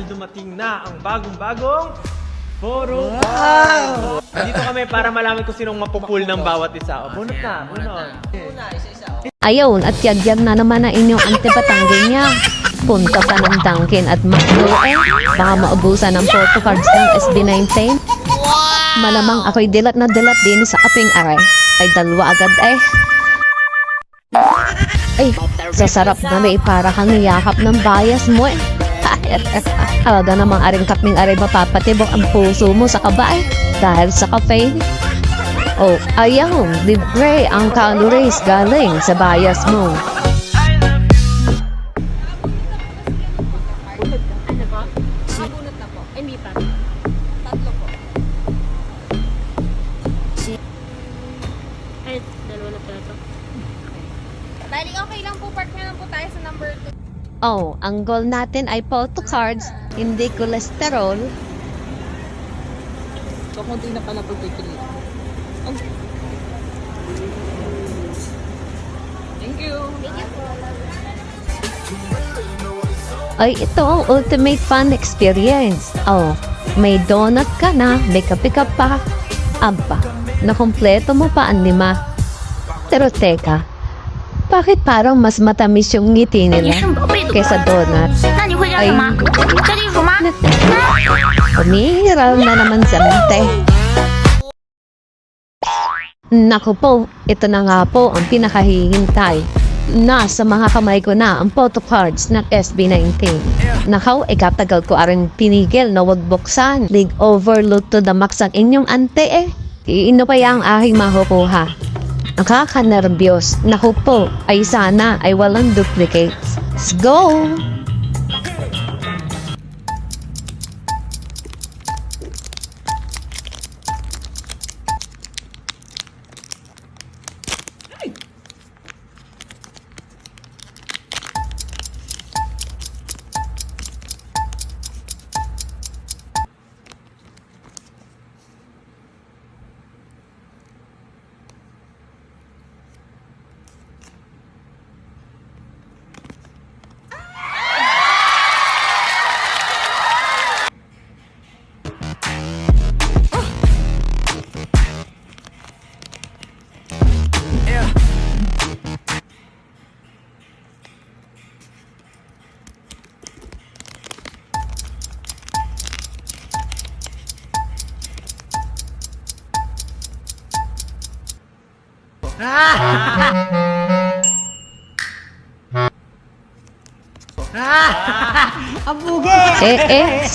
dumating na ang bagong-bagong photo card. Dito kami para malaman kung sinong mapupul ng bawat isa. O, bunot na, bunot. Ayun, at yagyag na naman na inyong antipatanggi niya. Punta pa ng Dunkin at McDo baka maubusan ng photo cards ng SB19. Malamang ako'y dilat na dilat din sa aping aray. Ay dalawa agad Ay, sasarap na may para kang niyakap ng bias mo Halaga namang aring kaping aray mapapatibok ang puso mo sa kaba dahil sa cafe. Oh, ayaw, libre ang calories galing sa bias mo. Ano po? Mabunot na po. Hindi pa. Tatlo po. Ay, dalawa na pala to. Bali, okay lang po. Park na lang po tayo sa number 2. Oh, ang goal natin ay photo cards, hindi cholesterol. So, konti na pala pagkikilit. Thank you. Ay, ito ang ultimate fun experience. Oh, may donut ka na, may kape ka pa. Aba, nakompleto mo pa ang 5. Pero teka, bakit parang mas matamis yung ngiti nila kaysa donut? Ay, umihiral na naman sa mente. Naku po, ito na nga po ang pinakahihintay. Nasa mga kamay ko na ang photo cards ng SB19. Nakaw, ikatagal ko aring pinigil na wag buksan. League overload to the max ang inyong ante Iino pa yung aking makukuha. Nakaka-nervyos. Naku po, ay sana ay walang duplicates. Let's go!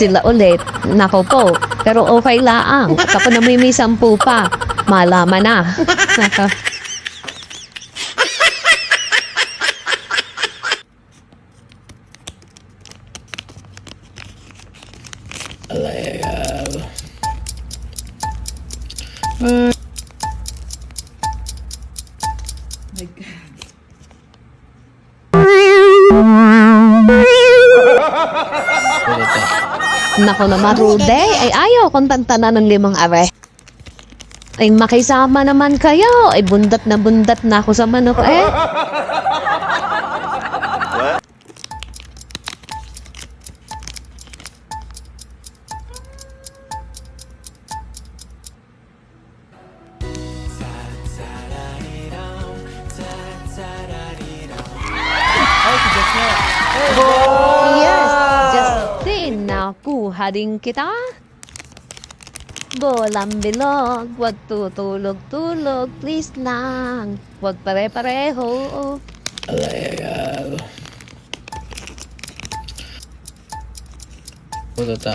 Sila ulit. Nako po, pero okay lang. Kapag na may 10 pa, malaman na. My God. Nako naman, Rude, ay ayaw kong tantanan ng 5 are. Ay makisama naman kayo, ay bundat na ako sa manok Yes, Justin, nakuha din kita. Bolang bilog, wag tutulog-tulog, please lang. Wag pare-pareho. Dota.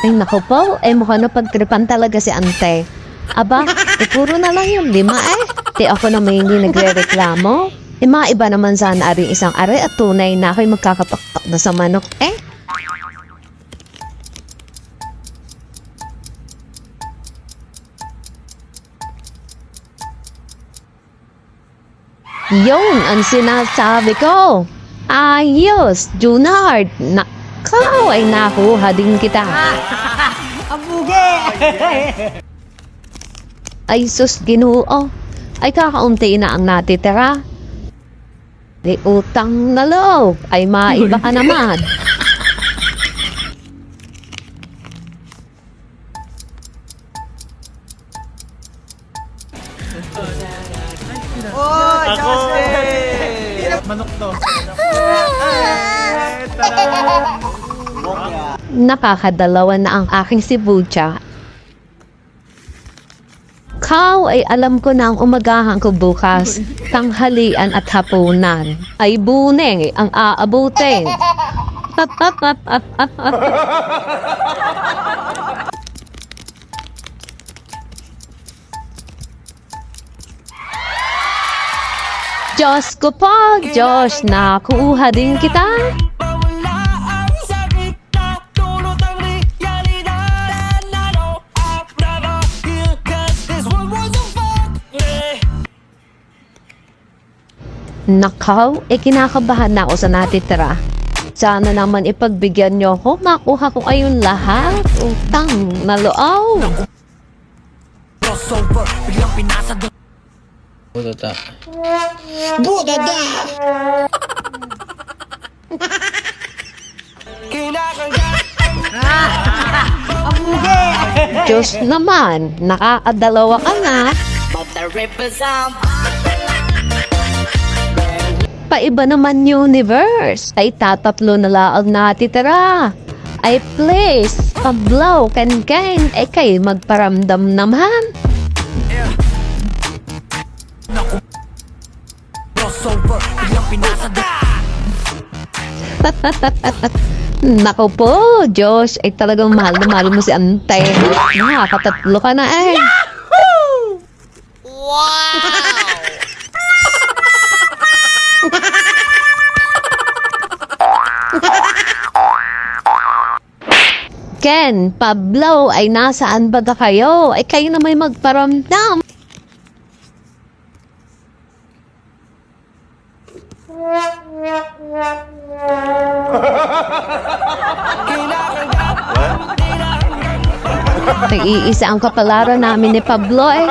Ay naku po, ay mukha na pagtripan talaga si ante. Aba, puro na lang yung 5 Di ako na may hindi nagre-reklamo. Iba naman sana aring isang are at tunay na ako'y magkakapakpak na sa manok Yun ang sinasabi ko. Ayos, Junard. Nakaw ay nakuha din kita. Abuge! Ay sus, Ginoo. ay kakaunti na ang natitira. Di utang na loob ay maiba ka naman. Ako! Manok to. Nakakadalawa na ang aking si Bucha. Kaw ay alam ko na ang umagahan ko bukas, tanghalian at hapunan. Ay buneng ang aabutin. Diyos ko po, Diyos, nakuha din kita. Nakaw, kinakabahan na ako sa natitira. Sana naman ipagbigyan niyo ako, makuha ko kayong lahat. Utang na loob. Budata. Diyos naman, nakakadalawa ka na. Paiba naman universe, ay tatatlo na laang natitira. Ay please, pablaw, ken, ay kay magparamdam naman. Nako po, Diyos, ay talagang mahal na mahal mo si Ante. Nakakatatlo ka na eh. Ken, Pablo, ay nasaan ba na kayo? Ay kayo na may magparamdam. Nag-iisa ang kapalaran namin ni Pablo eh.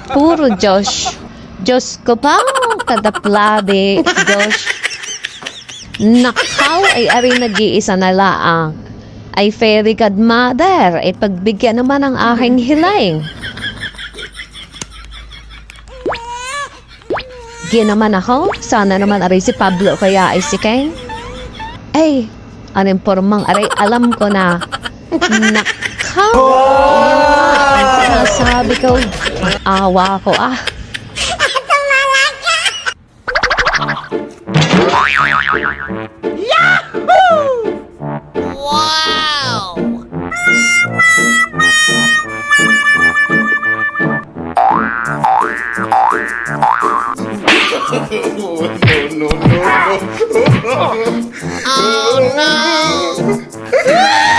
Puro Diyos. Diyos ko pa, kadaplabi, Diyos. Nakaw ay ari nag-iisa na laang. Ay fairy godmother, ay pagbigyan naman ang aking hilaing. Ginaman ako, sana naman aray si Pablo kaya ay si Ken. Ay, anong pormang aray alam ko na. Nakaw! Ang sinasabi ko, awa ko ah. No.